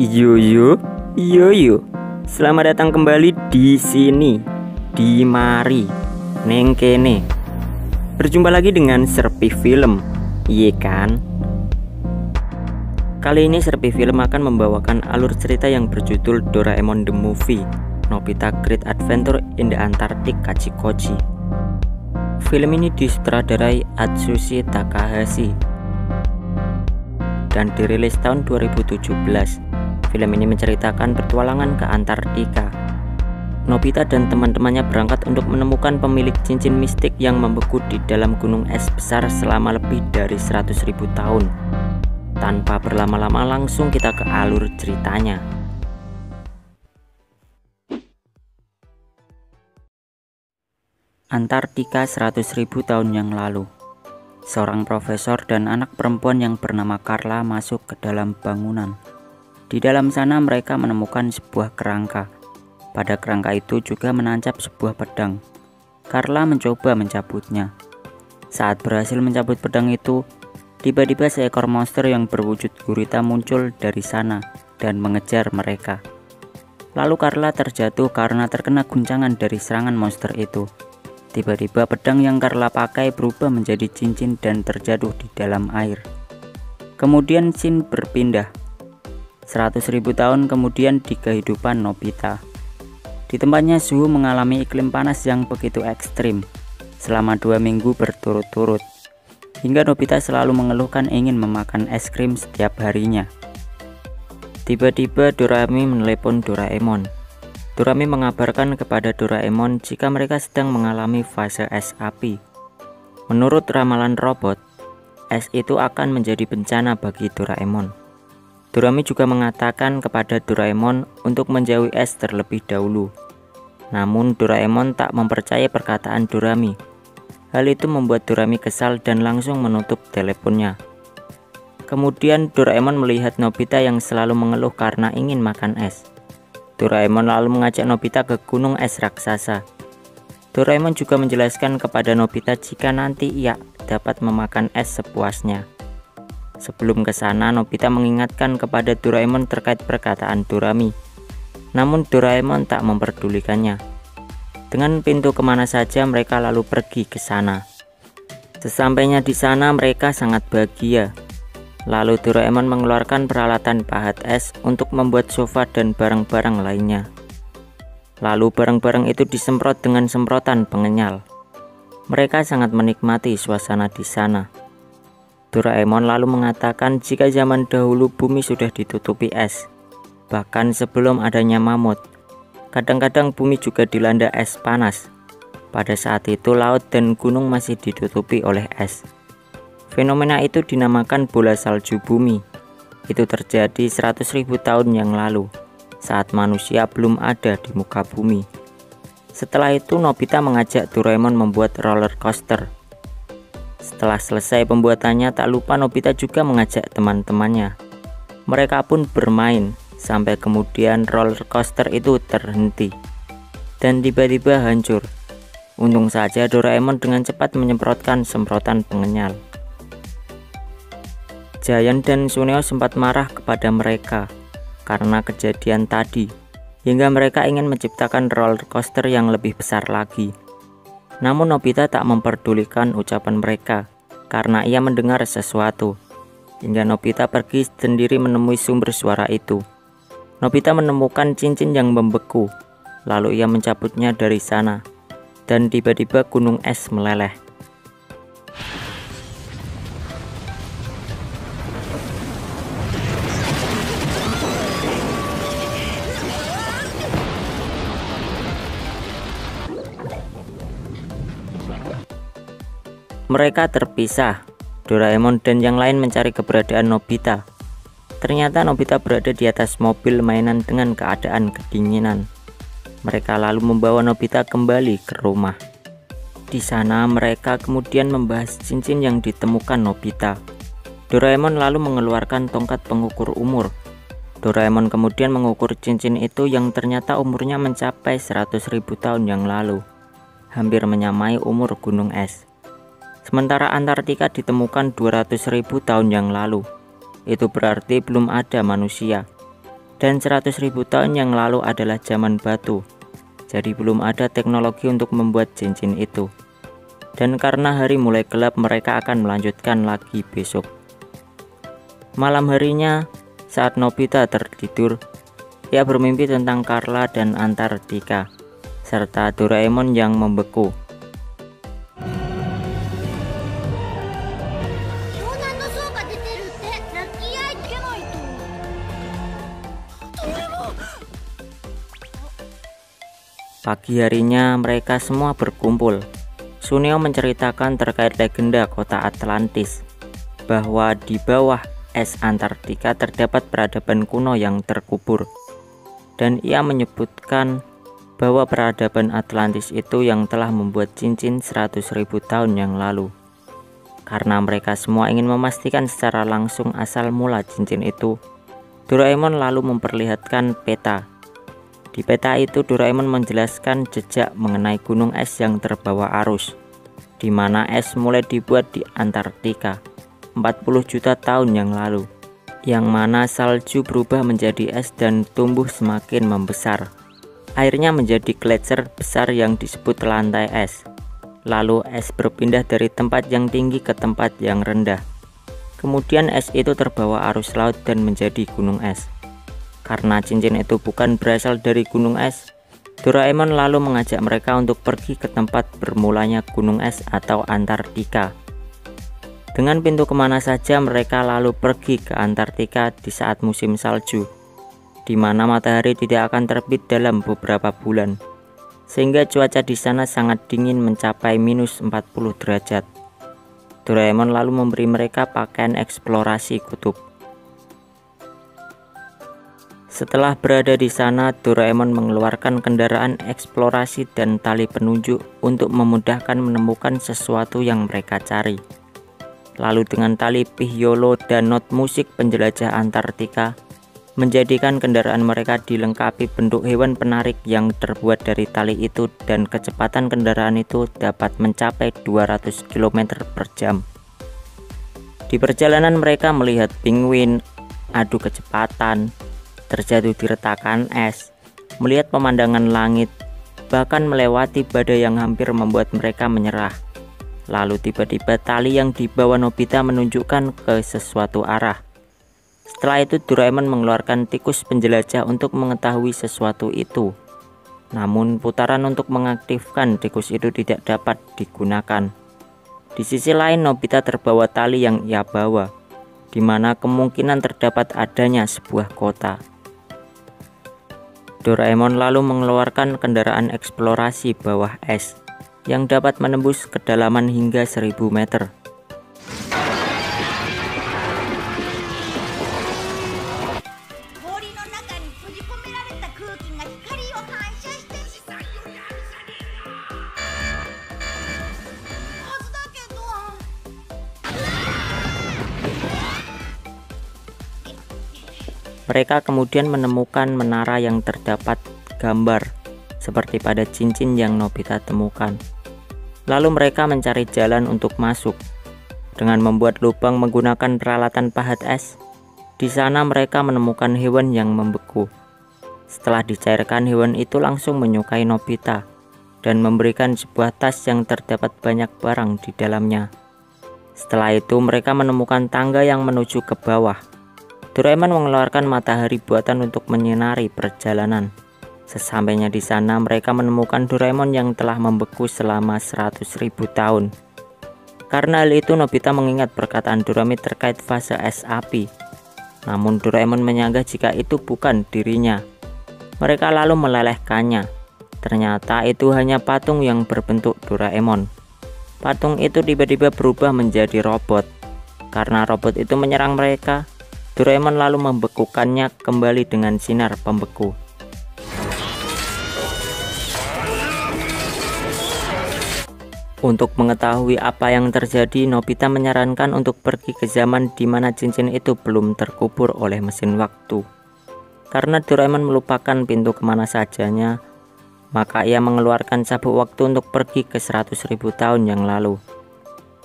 Yo yo, yo yo. Selamat datang kembali di sini, di mari, neng kene. Berjumpa lagi dengan Serpi Film, iya kan? Kali ini Serpi Film akan membawakan alur cerita yang berjudul Doraemon the Movie, Nobita Great Adventure in the Antarctic Kachikochi. Film ini disutradarai Atsushi Takahashi dan dirilis tahun 2017. Film ini menceritakan petualangan ke Antartika. Nobita dan teman-temannya berangkat untuk menemukan pemilik cincin mistik yang membeku di dalam gunung es besar selama lebih dari 100.000 tahun. Tanpa berlama-lama langsung kita ke alur ceritanya. Antartika 100.000 tahun yang lalu. Seorang profesor dan anak perempuan yang bernama Carla masuk ke dalam bangunan. Di dalam sana mereka menemukan sebuah kerangka. Pada kerangka itu juga menancap sebuah pedang. Carla mencoba mencabutnya. Saat berhasil mencabut pedang itu, tiba-tiba seekor monster yang berwujud gurita muncul dari sana dan mengejar mereka. Lalu Carla terjatuh karena terkena guncangan dari serangan monster itu. Tiba-tiba pedang yang Carla pakai berubah menjadi cincin dan terjatuh di dalam air. Kemudian scene berpindah. 100.000 tahun kemudian di kehidupan Nobita. Di tempatnya suhu mengalami iklim panas yang begitu ekstrim selama 2 minggu berturut-turut. Hingga Nobita selalu mengeluhkan ingin memakan es krim setiap harinya. Tiba-tiba Dorami menelepon Doraemon. Dorami mengabarkan kepada Doraemon jika mereka sedang mengalami fase es api. Menurut ramalan robot, es itu akan menjadi bencana bagi Doraemon. Dorami juga mengatakan kepada Doraemon untuk menjauhi es terlebih dahulu. Namun Doraemon tak mempercayai perkataan Dorami. Hal itu membuat Dorami kesal dan langsung menutup teleponnya. Kemudian Doraemon melihat Nobita yang selalu mengeluh karena ingin makan es. Doraemon lalu mengajak Nobita ke gunung es raksasa. Doraemon juga menjelaskan kepada Nobita jika nanti ia dapat memakan es sepuasnya. Sebelum ke sana, Nobita mengingatkan kepada Doraemon terkait perkataan Dorami. Namun Doraemon tak memperdulikannya. Dengan pintu kemana saja mereka lalu pergi ke sana. Sesampainya di sana mereka sangat bahagia. Lalu Doraemon mengeluarkan peralatan pahat es untuk membuat sofa dan barang-barang lainnya. Lalu barang-barang itu disemprot dengan semprotan pengenyal. Mereka sangat menikmati suasana di sana. Doraemon lalu mengatakan jika zaman dahulu bumi sudah ditutupi es, bahkan sebelum adanya mamut. Kadang-kadang bumi juga dilanda es panas. Pada saat itu laut dan gunung masih ditutupi oleh es. Fenomena itu dinamakan bola salju bumi. Itu terjadi 100.000 tahun yang lalu, saat manusia belum ada di muka bumi. Setelah itu Nobita mengajak Doraemon membuat roller coaster. Setelah selesai pembuatannya, tak lupa Nobita juga mengajak teman-temannya. Mereka pun bermain, sampai kemudian roller coaster itu terhenti dan tiba-tiba hancur. Untung saja Doraemon dengan cepat menyemprotkan semprotan pengenyal. Giant dan Suneo sempat marah kepada mereka karena kejadian tadi, hingga mereka ingin menciptakan roller coaster yang lebih besar lagi. Namun Nobita tak memperdulikan ucapan mereka karena ia mendengar sesuatu, hingga Nobita pergi sendiri menemui sumber suara itu. Nobita menemukan cincin yang membeku, lalu ia mencabutnya dari sana, dan tiba-tiba gunung es meleleh. Mereka terpisah. Doraemon dan yang lain mencari keberadaan Nobita. Ternyata Nobita berada di atas mobil mainan dengan keadaan kedinginan. Mereka lalu membawa Nobita kembali ke rumah. Di sana mereka kemudian membahas cincin yang ditemukan Nobita. Doraemon lalu mengeluarkan tongkat pengukur umur. Doraemon kemudian mengukur cincin itu yang ternyata umurnya mencapai 100.000 tahun yang lalu, hampir menyamai umur gunung es. Sementara Antartika ditemukan 200.000 tahun yang lalu. Itu berarti belum ada manusia. Dan 100.000 tahun yang lalu adalah zaman batu. Jadi belum ada teknologi untuk membuat cincin itu. Dan karena hari mulai gelap, mereka akan melanjutkan lagi besok. Malam harinya, saat Nobita tertidur, ia bermimpi tentang Carla dan Antartika, serta Doraemon yang membeku. Pagi harinya mereka semua berkumpul. Suneo menceritakan terkait legenda kota Atlantis, bahwa di bawah es Antartika terdapat peradaban kuno yang terkubur. Dan ia menyebutkan bahwa peradaban Atlantis itu yang telah membuat cincin 100.000 tahun yang lalu. Karena mereka semua ingin memastikan secara langsung asal mula cincin itu, Doraemon lalu memperlihatkan peta. Di peta itu Doraemon menjelaskan jejak mengenai gunung es yang terbawa arus, di mana es mulai dibuat di Antartika 40 juta tahun yang lalu, yang mana salju berubah menjadi es dan tumbuh semakin membesar. Airnya menjadi gletser besar yang disebut lantai es. Lalu es berpindah dari tempat yang tinggi ke tempat yang rendah. Kemudian es itu terbawa arus laut dan menjadi gunung es. Karena cincin itu bukan berasal dari gunung es, Doraemon lalu mengajak mereka untuk pergi ke tempat bermulanya gunung es atau Antartika. Dengan pintu kemana saja mereka lalu pergi ke Antartika di saat musim salju, di mana matahari tidak akan terbit dalam beberapa bulan, sehingga cuaca di sana sangat dingin mencapai minus 40 derajat. Doraemon lalu memberi mereka pakaian eksplorasi kutub. Setelah berada di sana, Doraemon mengeluarkan kendaraan eksplorasi dan tali penunjuk untuk memudahkan menemukan sesuatu yang mereka cari. Lalu dengan tali pihyolo dan not musik penjelajah Antartika, menjadikan kendaraan mereka dilengkapi bentuk hewan penarik yang terbuat dari tali itu, dan kecepatan kendaraan itu dapat mencapai 200 km per jam. Di perjalanan mereka melihat penguin adu kecepatan, terjatuh di retakan es, melihat pemandangan langit, bahkan melewati badai yang hampir membuat mereka menyerah. Lalu tiba-tiba tali yang dibawa Nobita menunjukkan ke sesuatu arah. Setelah itu Doraemon mengeluarkan tikus penjelajah untuk mengetahui sesuatu itu. Namun putaran untuk mengaktifkan tikus itu tidak dapat digunakan. Di sisi lain Nobita terbawa tali yang ia bawa, di mana kemungkinan terdapat adanya sebuah kota. Doraemon lalu mengeluarkan kendaraan eksplorasi bawah es yang dapat menembus kedalaman hingga 1000 meter. Mereka kemudian menemukan menara yang terdapat gambar seperti pada cincin yang Nobita temukan. Lalu mereka mencari jalan untuk masuk dengan membuat lubang menggunakan peralatan pahat es. Di sana mereka menemukan hewan yang membeku. Setelah dicairkan, hewan itu langsung menyukai Nobita dan memberikan sebuah tas yang terdapat banyak barang di dalamnya. Setelah itu mereka menemukan tangga yang menuju ke bawah. Doraemon mengeluarkan matahari buatan untuk menyinari perjalanan. Sesampainya di sana mereka menemukan Doraemon yang telah membeku selama 100.000 tahun. Karena hal itu Nobita mengingat perkataan Dorami terkait fase es api. Namun Doraemon menyangka jika itu bukan dirinya. Mereka lalu melelehkannya. Ternyata itu hanya patung yang berbentuk Doraemon. Patung itu tiba-tiba berubah menjadi robot. Karena robot itu menyerang mereka, Doraemon lalu membekukannya kembali dengan sinar pembeku. Untuk mengetahui apa yang terjadi, Nobita menyarankan untuk pergi ke zaman di mana cincin itu belum terkubur oleh mesin waktu. Karena Doraemon melupakan pintu kemana sajanya, maka ia mengeluarkan sabuk waktu untuk pergi ke 100.000 tahun yang lalu.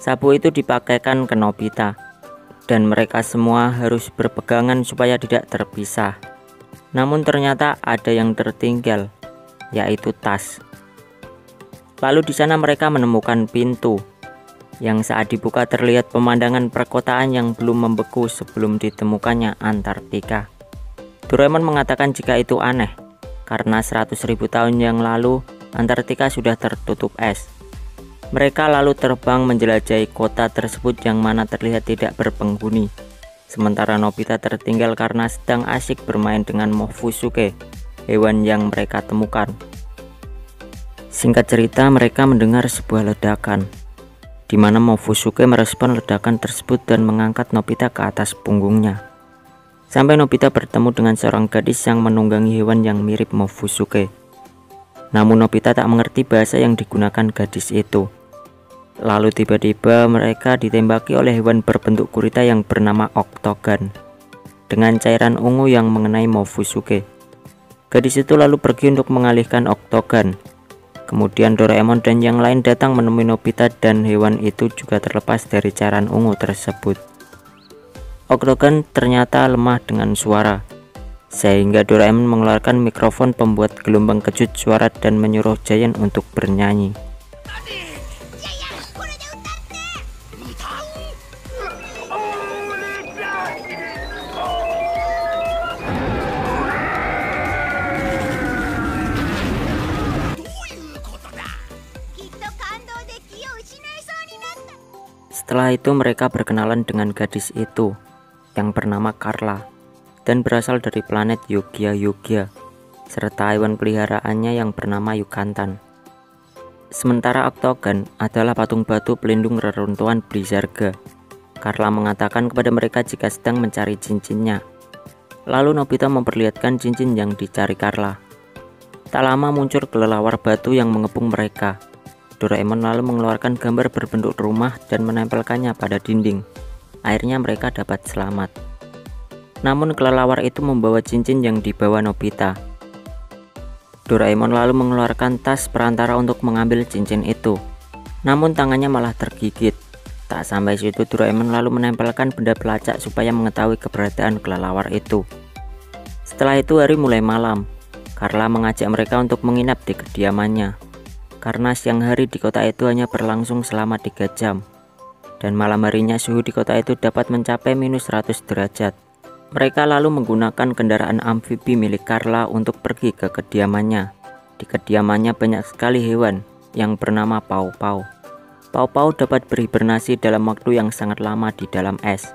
Sabuk itu dipakaikan ke Nobita, dan mereka semua harus berpegangan supaya tidak terpisah. Namun ternyata ada yang tertinggal, yaitu tas. Lalu di sana mereka menemukan pintu yang saat dibuka terlihat pemandangan perkotaan yang belum membeku sebelum ditemukannya Antartika. Doraemon mengatakan jika itu aneh, karena 100.000 tahun yang lalu Antartika sudah tertutup es. Mereka lalu terbang menjelajahi kota tersebut yang mana terlihat tidak berpenghuni. Sementara Nobita tertinggal karena sedang asyik bermain dengan Mofusuke, hewan yang mereka temukan. Singkat cerita, mereka mendengar sebuah ledakan, di mana Mofusuke merespon ledakan tersebut dan mengangkat Nobita ke atas punggungnya. Sampai Nobita bertemu dengan seorang gadis yang menunggangi hewan yang mirip Mofusuke. Namun Nobita tak mengerti bahasa yang digunakan gadis itu. Lalu tiba-tiba mereka ditembaki oleh hewan berbentuk gurita yang bernama Octogan dengan cairan ungu yang mengenai Mofusuke. Gadis itu lalu pergi untuk mengalihkan Octogan. Kemudian Doraemon dan yang lain datang menemui Nobita dan hewan itu juga terlepas dari cairan ungu tersebut. Octogan ternyata lemah dengan suara, sehingga Doraemon mengeluarkan mikrofon pembuat gelombang kejut suara dan menyuruh Giant untuk bernyanyi. Setelah itu mereka berkenalan dengan gadis itu yang bernama Carla dan berasal dari planet Yogia, serta hewan peliharaannya yang bernama Yukantan. Sementara Octogan adalah patung batu pelindung reruntuhan Blizarga. Carla mengatakan kepada mereka jika sedang mencari cincinnya. Lalu Nobita memperlihatkan cincin yang dicari Carla. Tak lama muncul kelelawar batu yang mengepung mereka. Doraemon lalu mengeluarkan gambar berbentuk rumah dan menempelkannya pada dinding. Akhirnya mereka dapat selamat. Namun kelelawar itu membawa cincin yang dibawa Nobita. Doraemon lalu mengeluarkan tas perantara untuk mengambil cincin itu. Namun tangannya malah tergigit. Tak sampai situ, Doraemon lalu menempelkan benda pelacak supaya mengetahui keberadaan kelelawar itu. Setelah itu hari mulai malam. Carla mengajak mereka untuk menginap di kediamannya. Karena siang hari di kota itu hanya berlangsung selama 3 jam. Dan malam harinya suhu di kota itu dapat mencapai minus 100 derajat. Mereka lalu menggunakan kendaraan amfibi milik Carla untuk pergi ke kediamannya. Di kediamannya banyak sekali hewan yang bernama Pau-Pau. Pau-Pau dapat berhibernasi dalam waktu yang sangat lama di dalam es.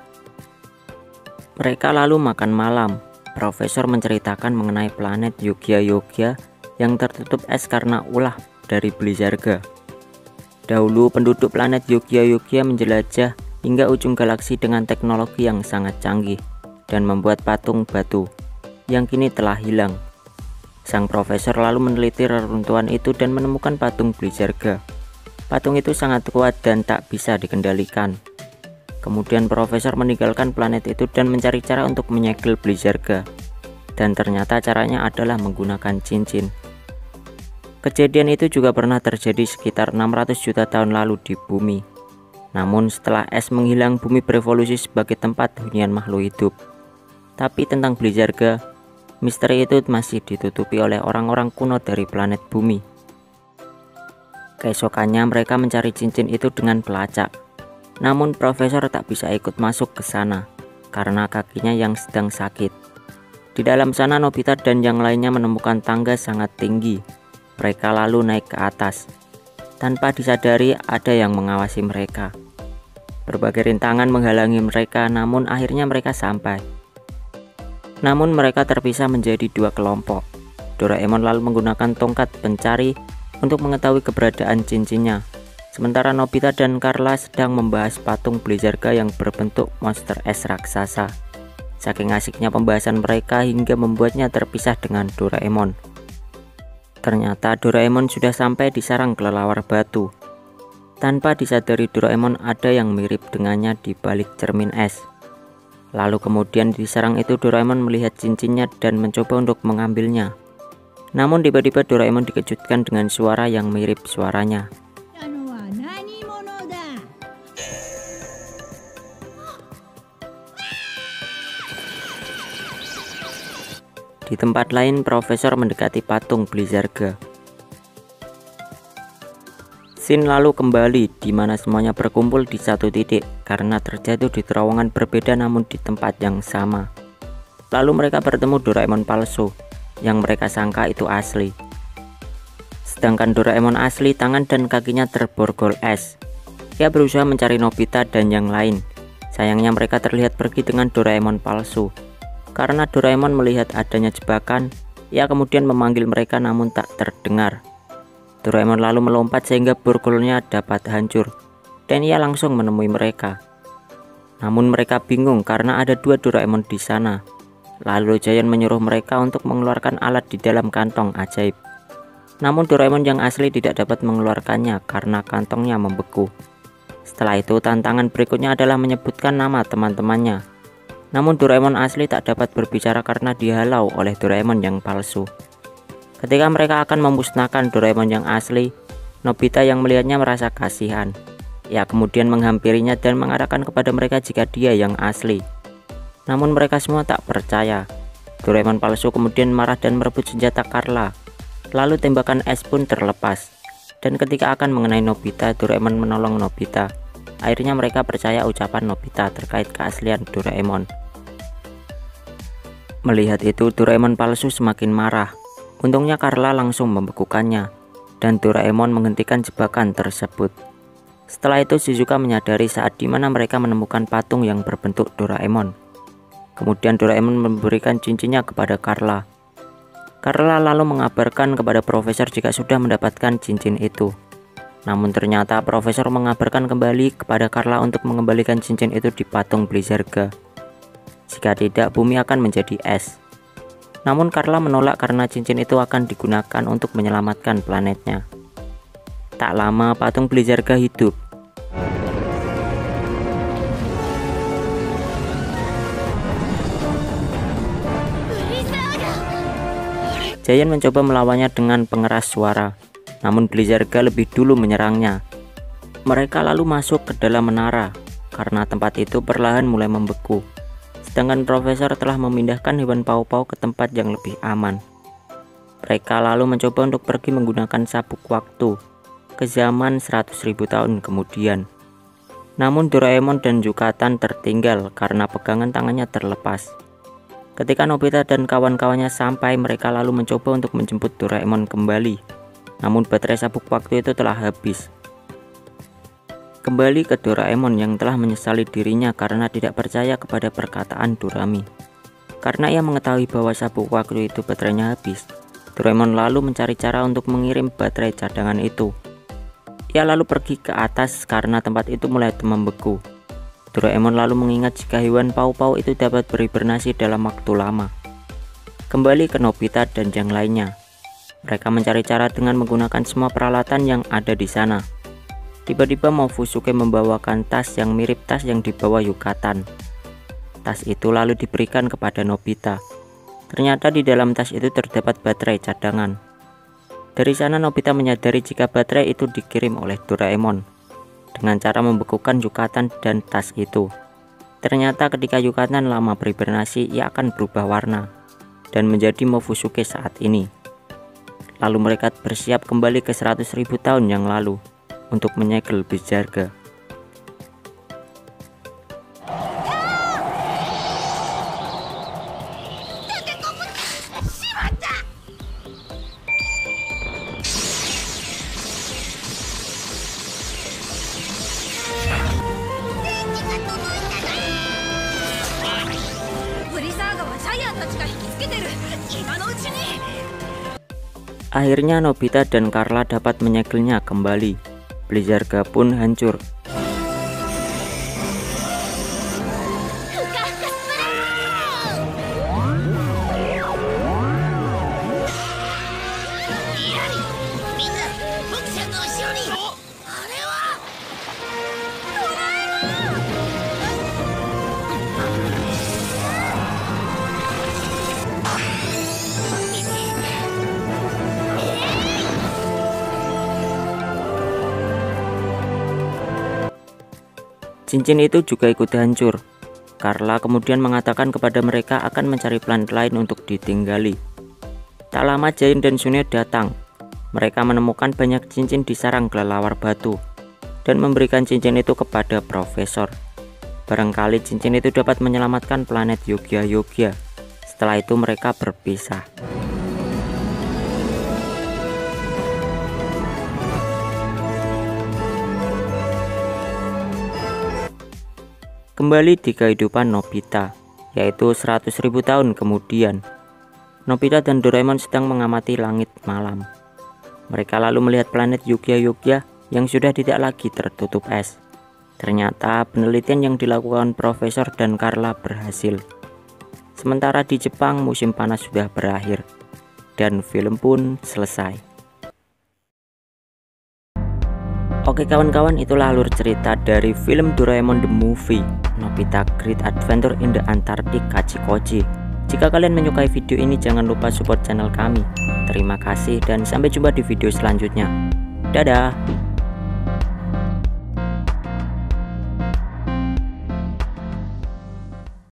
Mereka lalu makan malam. Profesor menceritakan mengenai planet Yogia yang tertutup es karena ulah dari Blizarga. Dahulu penduduk planet Yogia menjelajah hingga ujung galaksi dengan teknologi yang sangat canggih dan membuat patung batu yang kini telah hilang. Sang profesor lalu meneliti reruntuhan itu dan menemukan patung Blizarga. Patung itu sangat kuat dan tak bisa dikendalikan. Kemudian profesor meninggalkan planet itu dan mencari cara untuk menyegel Blizarga. Dan ternyata caranya adalah menggunakan cincin. Kejadian itu juga pernah terjadi sekitar 600 juta tahun lalu di bumi. Namun setelah es menghilang, bumi berevolusi sebagai tempat hunian makhluk hidup. Tapi tentang Blizarga, misteri itu masih ditutupi oleh orang-orang kuno dari planet bumi. Keesokannya mereka mencari cincin itu dengan pelacak. Namun profesor tak bisa ikut masuk ke sana karena kakinya yang sedang sakit. Di dalam sana Nobita dan yang lainnya menemukan tangga sangat tinggi. Mereka lalu naik ke atas. Tanpa disadari ada yang mengawasi mereka. Berbagai rintangan menghalangi mereka, namun akhirnya mereka sampai. Namun mereka terpisah menjadi 2 kelompok. Doraemon lalu menggunakan tongkat pencari untuk mengetahui keberadaan cincinnya. Sementara Nobita dan Carla sedang membahas patung Blizarga yang berbentuk monster es raksasa. Saking asiknya pembahasan mereka hingga membuatnya terpisah dengan Doraemon. Ternyata Doraemon sudah sampai di sarang kelelawar batu. Tanpa disadari Doraemon ada yang mirip dengannya di balik cermin es. Lalu kemudian di sarang itu Doraemon melihat cincinnya dan mencoba untuk mengambilnya. Namun tiba-tiba Doraemon dikejutkan dengan suara yang mirip suaranya. Di Di tempat lain, Profesor mendekati patung Blizzaga. Scene lalu kembali di mana semuanya berkumpul di satu titik karena terjatuh di terowongan berbeda namun di tempat yang sama. Lalu mereka bertemu Doraemon palsu yang mereka sangka itu asli. Sedangkan Doraemon asli tangan dan kakinya terborgol es. Ia berusaha mencari Nobita dan yang lain. Sayangnya mereka terlihat pergi dengan Doraemon palsu. Karena Doraemon melihat adanya jebakan, ia kemudian memanggil mereka namun tak terdengar. Doraemon lalu melompat sehingga borgolnya dapat hancur, dan ia langsung menemui mereka. Namun mereka bingung karena ada dua Doraemon di sana. Lalu Giant menyuruh mereka untuk mengeluarkan alat di dalam kantong ajaib. Namun Doraemon yang asli tidak dapat mengeluarkannya karena kantongnya membeku. Setelah itu tantangan berikutnya adalah menyebutkan nama teman-temannya. Namun Doraemon asli tak dapat berbicara karena dihalau oleh Doraemon yang palsu. Ketika mereka akan memusnahkan Doraemon yang asli, Nobita yang melihatnya merasa kasihan. Ia kemudian menghampirinya dan mengatakan kepada mereka jika dia yang asli. Namun mereka semua tak percaya. Doraemon palsu kemudian marah dan merebut senjata Carla. Lalu tembakan es pun terlepas. Dan ketika akan mengenai Nobita, Doraemon menolong Nobita. Akhirnya mereka percaya ucapan Nobita terkait keaslian Doraemon. Melihat itu, Doraemon palsu semakin marah. Untungnya Carla langsung membekukannya, dan Doraemon menghentikan jebakan tersebut. Setelah itu Shizuka menyadari saat dimana mereka menemukan patung yang berbentuk Doraemon. Kemudian Doraemon memberikan cincinnya kepada Carla. Carla lalu mengabarkan kepada Profesor jika sudah mendapatkan cincin itu. Namun ternyata Profesor mengabarkan kembali kepada Carla untuk mengembalikan cincin itu di patung Blizzaga. Jika tidak, bumi akan menjadi es. Namun Carla menolak karena cincin itu akan digunakan untuk menyelamatkan planetnya. Tak lama patung Blizzaga hidup. Giant mencoba melawannya dengan pengeras suara, namun Blizzaga lebih dulu menyerangnya. Mereka lalu masuk ke dalam menara, karena tempat itu perlahan mulai membeku. Sedangkan Profesor telah memindahkan hewan paus-paus ke tempat yang lebih aman. Mereka lalu mencoba untuk pergi menggunakan sabuk waktu ke zaman 100.000 tahun kemudian. Namun Doraemon dan Yukatan tertinggal karena pegangan tangannya terlepas. Ketika Nobita dan kawan-kawannya sampai, mereka lalu mencoba untuk menjemput Doraemon kembali. Namun baterai sabuk waktu itu telah habis. Kembali ke Doraemon yang telah menyesali dirinya karena tidak percaya kepada perkataan Dorami. Karena ia mengetahui bahwa sabuk waktu itu baterainya habis, Doraemon lalu mencari cara untuk mengirim baterai cadangan itu. Ia lalu pergi ke atas karena tempat itu mulai membeku. Doraemon lalu mengingat jika hewan paus-paus itu dapat berhibernasi dalam waktu lama. Kembali ke Nobita dan yang lainnya. Mereka mencari cara dengan menggunakan semua peralatan yang ada di sana. Tiba-tiba Mofusuke membawakan tas yang mirip tas yang dibawa Yukatan. Tas itu lalu diberikan kepada Nobita. Ternyata di dalam tas itu terdapat baterai cadangan. Dari sana Nobita menyadari jika baterai itu dikirim oleh Doraemon dengan cara membekukan Yukatan dan tas itu. Ternyata ketika Yukatan lama berhibernasi, ia akan berubah warna dan menjadi Mofusuke saat ini. Lalu mereka bersiap kembali ke 100.000 tahun yang lalu untuk menyegel Blizzaga. Akhirnya Nobita dan Carla dapat menyegelnya kembali. Blizzaga pun hancur. Cincin itu juga ikut hancur. Carla kemudian mengatakan kepada mereka akan mencari planet lain untuk ditinggali. Tak lama Giant dan Suneo datang. Mereka menemukan banyak cincin di sarang kelelawar batu dan memberikan cincin itu kepada Profesor. Barangkali cincin itu dapat menyelamatkan planet Yogya-Yogya. Setelah itu mereka berpisah. Kembali di kehidupan Nobita, yaitu 100.000 tahun kemudian. Nobita dan Doraemon sedang mengamati langit malam. Mereka lalu melihat planet Yogya-Yogya yang sudah tidak lagi tertutup es. Ternyata penelitian yang dilakukan Profesor dan Carla berhasil. Sementara di Jepang musim panas sudah berakhir dan film pun selesai. Oke kawan-kawan, itulah alur cerita dari film Doraemon The Movie, Nobita Great Adventure in the Antarctic Kachikochi. Jika kalian menyukai video ini, jangan lupa support channel kami. Terima kasih dan sampai jumpa di video selanjutnya. Dadah.